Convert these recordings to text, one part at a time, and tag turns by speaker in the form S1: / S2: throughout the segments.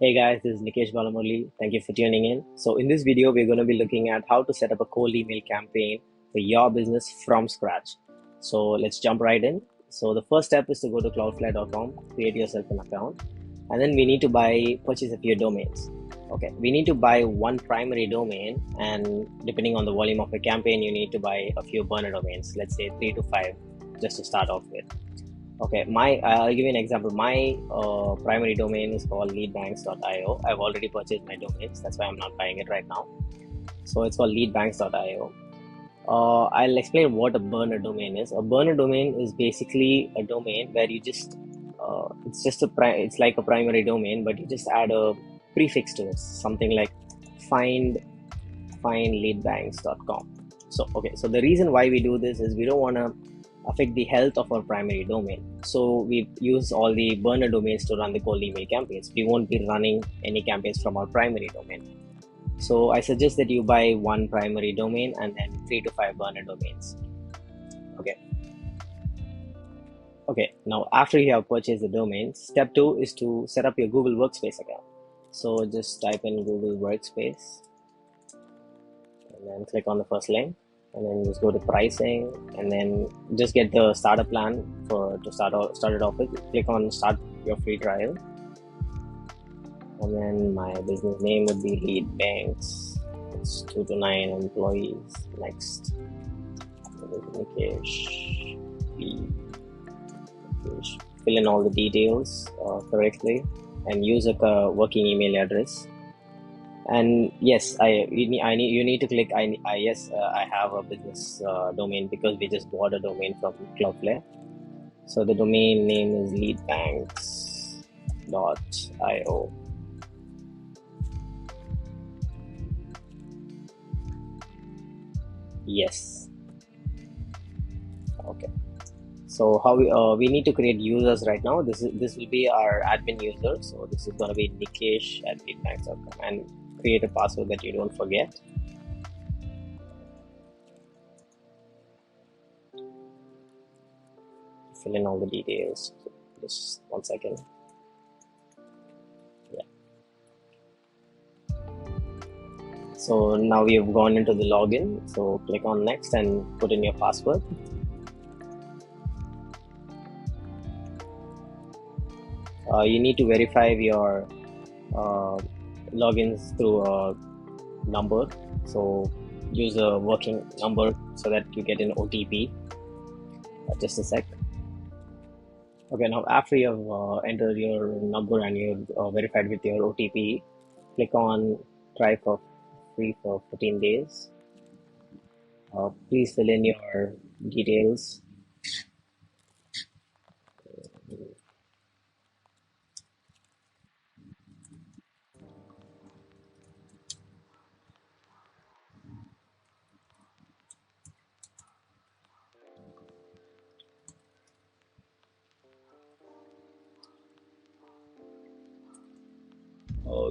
S1: Hey guys, this is Nikesh Balamurali. Thank you for tuning in. So in this video, we're going to be looking at how to set up a cold email campaign for your business from scratch. So let's jump right in. So the first step is to go to cloudflare.com, create yourself an account, and then we need to purchase a few domains. Okay, we need to buy one primary domain, and depending on the volume of a campaign, you need to buy a few burner domains. Let's say 3 to 5, just to start off with. Okay, I'll give you an example. My primary domain is called leadbanks.io. I've already purchased my domains. That's why I'm not buying it right now. So it's called leadbanks.io. I'll explain what a burner domain is. A burner domain is basically a domain where it's like a primary domain, but you just add a prefix to it, something like findleadbanks.com. So the reason why we do this is we don't want to affect the health of our primary domain. So we use all the burner domains to run the cold email campaigns. We won't be running any campaigns from our primary domain. So I suggest that you buy one primary domain and then 3 to 5 burner domains. Okay, now after you have purchased the domain, step 2 is to set up your Google Workspace account. So just type in Google Workspace and then click on the first link, and then just go to pricing, and then just get the starter plan to start it off with. Click on start your free trial, and then my business name would be Lead Banks. It's 2 to 9 employees. Next, Nikesh. Fill in all the details correctly, and use a working email address. And yes, you need to click I have a business domain, because we just bought a domain from Cloudflare. So the domain name is leadbanks.io. Yes. Okay. So how we need to create users right now. This will be our admin user. So this is going to be Nikesh at leadbanks.com, and create a password that you don't forget. Fill in all the details. Just 1 second. Yeah. So now we have gone into the login. So click on next and put in your password. You need to verify your logins through a number. So use a working number so that you get an OTP. Just a sec. Okay, now after you have entered your number and you're verified with your OTP, click on try for free for 14 days. Please fill in your details.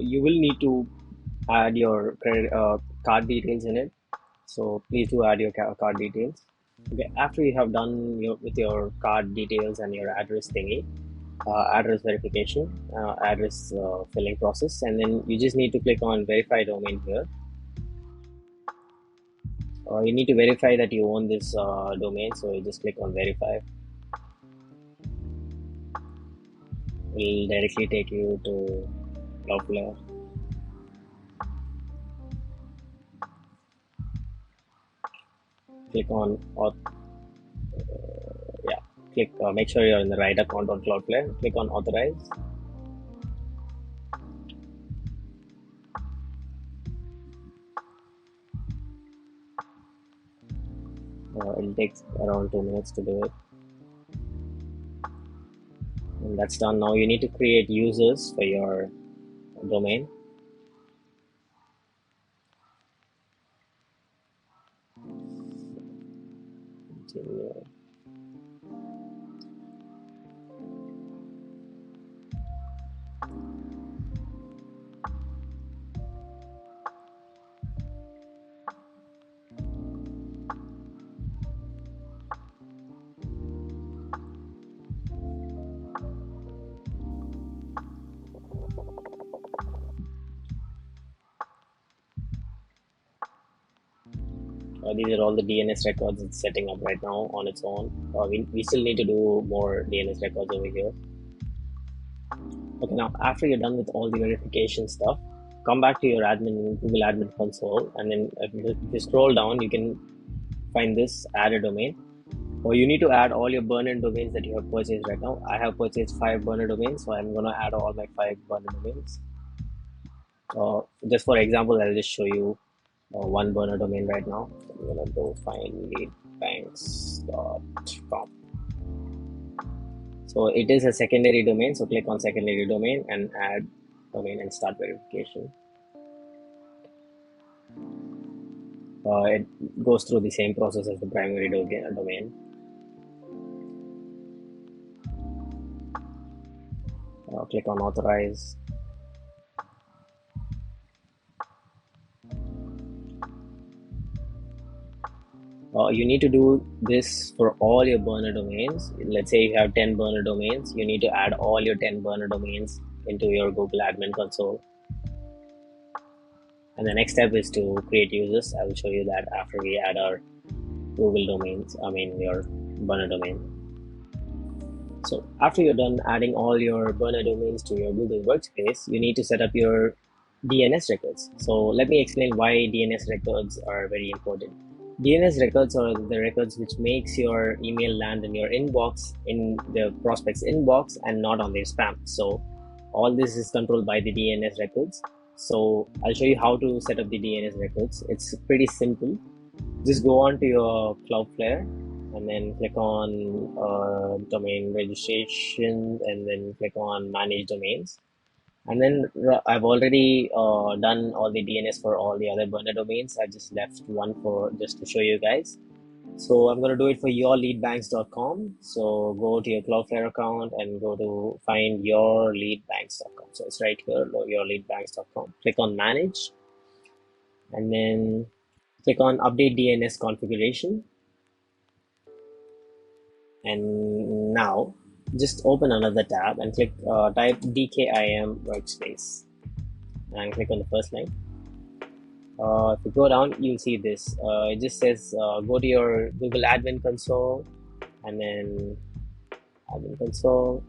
S1: You will need to add your card details in it. So please do add your card details. Okay, after you have done with your card details and your address thingy, address verification, address filling process, and then you just need to click on verify domain here. You need to verify that you own this domain, so you just click on verify. It will directly take you to Cloudflare. Click on make sure you're in the right account on Cloudflare. Click on authorize. It'll take around 2 minutes to do it. And that's done. Now you need to create users for your domain. Continue. These are all the DNS records it's setting up right now on its own. We still need to do more DNS records over here. Okay, now after you're done with all the verification stuff, come back to your Google Admin Console, and then if you scroll down, you can find this add a domain. Or you need to add all your burner domains that you have purchased right now. I have purchased 5 burner domains, so I'm gonna add all my 5 burner domains. Just for example, I'll just show you one burner domain right now. So I'm gonna go find leadbanks.com. So it is a secondary domain, so click on secondary domain and add domain and start verification. It goes through the same process as the primary domain. Click on authorize. You need to do this for all your burner domains. Let's say you have 10 burner domains. You need to add all your 10 burner domains into your Google Admin Console. And the next step is to create users. I will show you that after we add our Google domains, your burner domain. So after you're done adding all your burner domains to your Google Workspace, you need to set up your DNS records. So let me explain why DNS records are very important. DNS records are the records which makes your email land in your inbox, in the prospect's inbox, and not on their spam. So all this is controlled by the DNS records. So I'll show you how to set up the DNS records. It's pretty simple. Just go on to your Cloudflare and then click on domain registration and then click on manage domains. And then I've already done all the DNS for all the other burner domains. I just left one for just to show you guys. So I'm going to do it for yourleadbanks.com. So go to your Cloudflare account and go to find yourleadbanks.com. So it's right here, yourleadbanks.com. Click on manage and then click on update DNS configuration. And now just open another tab and click type DKIM workspace and click on the first line. If you go down, you'll see this. It just says go to your Google Admin Console and then Admin Console.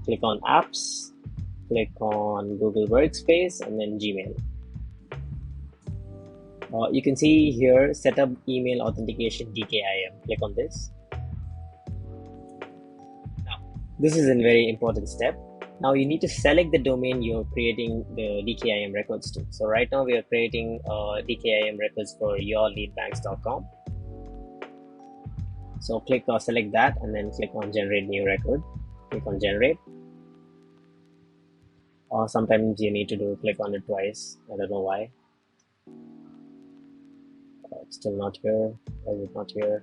S1: Click on Apps, click on Google Workspace, and then Gmail. You can see here setup email authentication DKIM. Click on this. Now, this is a very important step. Now you need to select the domain you're creating the DKIM records to. So right now we are creating DKIM records for yourleadbanks.com. So click or select that and then click on generate new record. Click on generate. Sometimes you need to click on it twice. I don't know why. It's still not here. Why is it not here?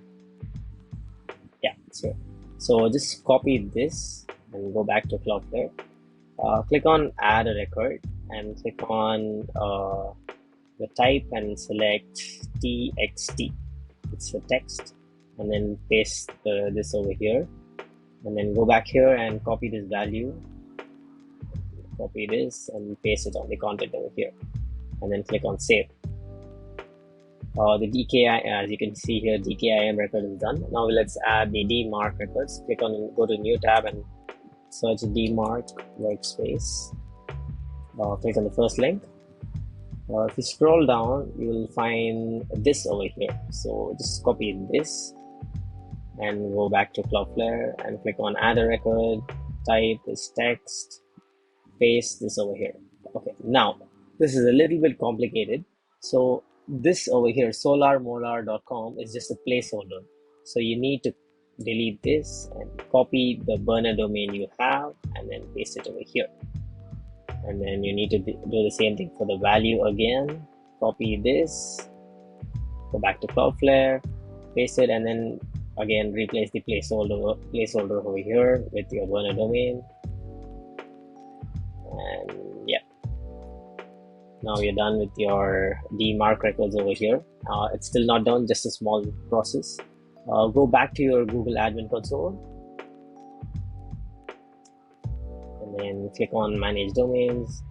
S1: Yeah, it's here. So just copy this and go back to Cloudflare. Click on add a record and click on the type and select txt. It's the text, and then paste this over here, and then go back here and copy this value. Copy this and paste it on the content over here, and then click on save. The DKI, as you can see here, DKIM record is done. Now let's add the DMARC records. Click on, go to new tab and search DMARC workspace. Click on the first link. If you scroll down, you will find this over here. So just copy this and go back to Cloudflare and click on add a record, type this text, paste this over here. Okay, now this is a little bit complicated. So this over here, solarmolar.com, is just a placeholder. So you need to delete this and copy the burner domain you have and then paste it over here. And then you need to do the same thing for the value again. Copy this, go back to Cloudflare, paste it, and then again replace the placeholder over here with your burner domain. And yeah, now you're done with your DMARC records over here. It's still not done, just a small process. Go back to your Google Admin Console and then click on manage domains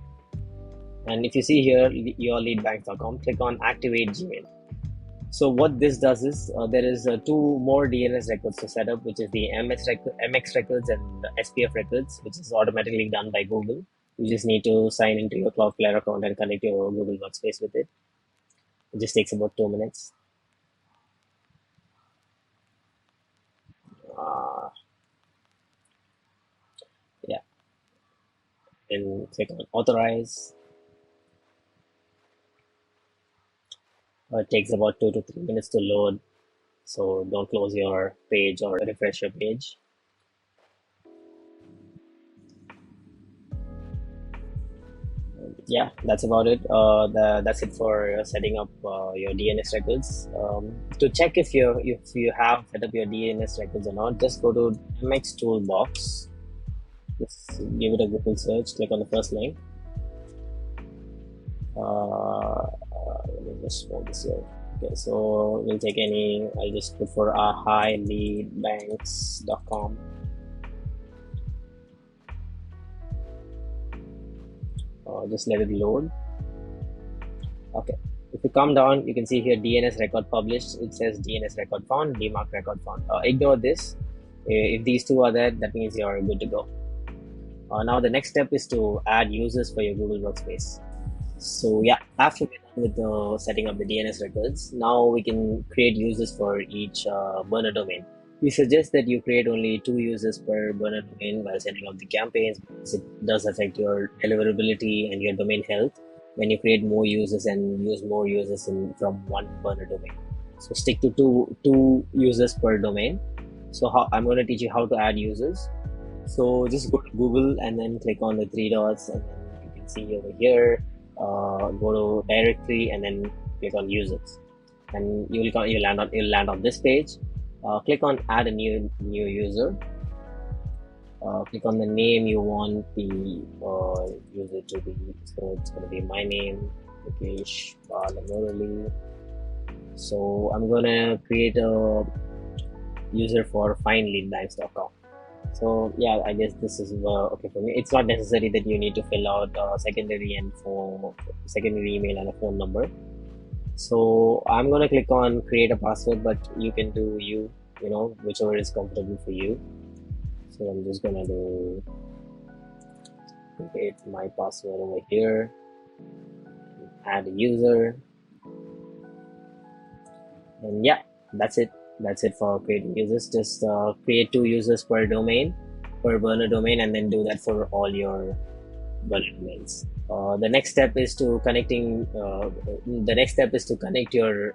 S1: And if you see here yourleadbanks.com, click on activate Gmail. So what this does is there is two more DNS records to set up, which is the MX records and the SPF records, which is automatically done by Google. You just need to sign into your Cloudflare account and connect your Google Workspace with it. It just takes about 2 minutes. Uh, yeah, then click on authorize. It takes about 2 to 3 minutes to load, so don't close your page or refresh your page. Yeah, that's about it. That's it for setting up your DNS records. To check if you have set up your DNS records or not, just go to MX Toolbox. Just give it a Google search. Click on the first link. Let me just move this here. Okay, so we'll take any. I'll just put for highleadbanks.com. Just let it load. Okay, if you come down, you can see here DNS record published. It says DNS record found, DMARC record found. Ignore this. If these two are there, that means you're good to go. Now the next step is to add users for your Google Workspace. So yeah, after we're done with the setting up the DNS records, now we can create users for each burner domain. We suggest that you create only 2 users per burner domain while setting up the campaigns, because it does affect your deliverability and your domain health when you create more users and use more users from one burner domain. So stick to two users per domain. So I'm going to teach you how to add users. So just go to Google and then click on the 3 dots, and then you can see over here, go to directory and then click on users, and you'll land on this page. Click on add a new user. Click on the name you want the user to be. So it's going to be my name, Nikesh Balamurali. So I'm going to create a user for findleadbanks.com. So yeah, I guess this is okay for me. It's not necessary that you need to fill out secondary email and a phone number. So I'm gonna click on create a password, but you can do whichever is comfortable for you. So I'm just gonna do create my password over here, add a user, and yeah, that's it. That's it for creating users. Just create 2 users per burner domain, and then do that for all your burner domains. The next step is to connect your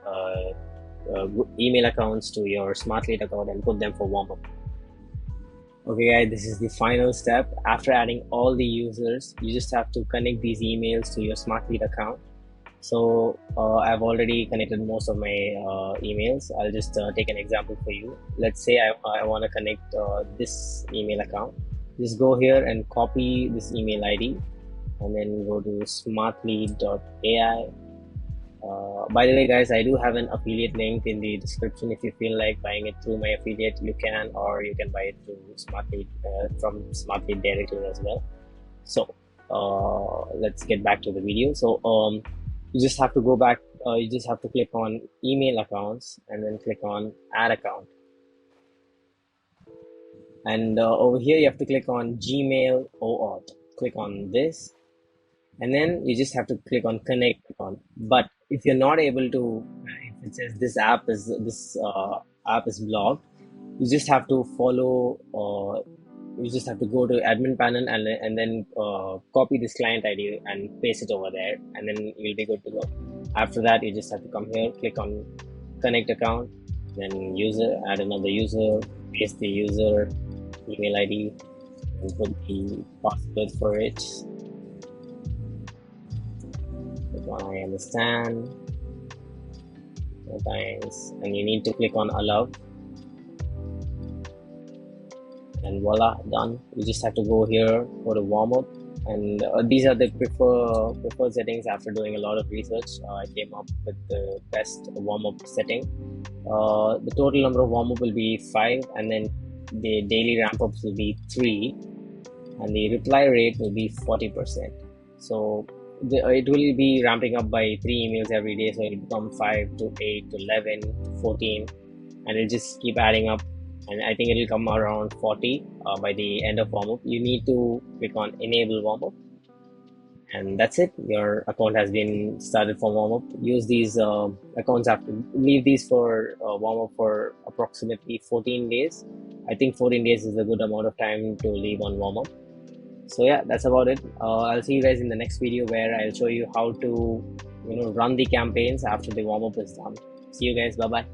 S1: email accounts to your Smartlead account and put them for warmup. Okay guys, this is the final step. After adding all the users, you just have to connect these emails to your Smartlead account. So I've already connected most of my emails. I'll just take an example for you. Let's say I want to connect this email account. Just go here and copy this email ID, and then go to smartlead.ai. By the way guys, I do have an affiliate link in the description. If you feel like buying it through my affiliate, you can, or you can buy it through Smartlead from Smartlead directly as well. So let's get back to the video. So you just have to go back, you just have to click on email accounts and then click on add account. And over here you have to click on Gmail OAuth. Click on this, and then you just have to click on connect account. But if you're not able to, if it says this app is blocked, you just have to follow, you just have to go to admin panel and then copy this client ID and paste it over there, and then you'll be good to go. After that, you just have to come here, click on connect account, then user, add another user, paste the user email ID, and put the password for it. I understand. Sometimes, and you need to click on allow, and voila, done. You just have to go here, go to warmup, and these are the preferred settings. After doing a lot of research, I came up with the best warmup setting. The total number of warmup will be 5, and then the daily ramp ups will be 3, and the reply rate will be 40%. So it will be ramping up by 3 emails every day, so it'll become 5 to 8 to 11 to 14, and it'll just keep adding up, and I think it'll come around 40 by the end of warmup. You need to click on enable warmup, and that's it. Your account has been started for warmup. Use these accounts after, leave these for warmup for approximately 14 days. I think 14 days is a good amount of time to leave on warmup. So yeah, that's about it. I'll see you guys in the next video where I'll show you how to run the campaigns after the warm up is done. See you guys. Bye bye.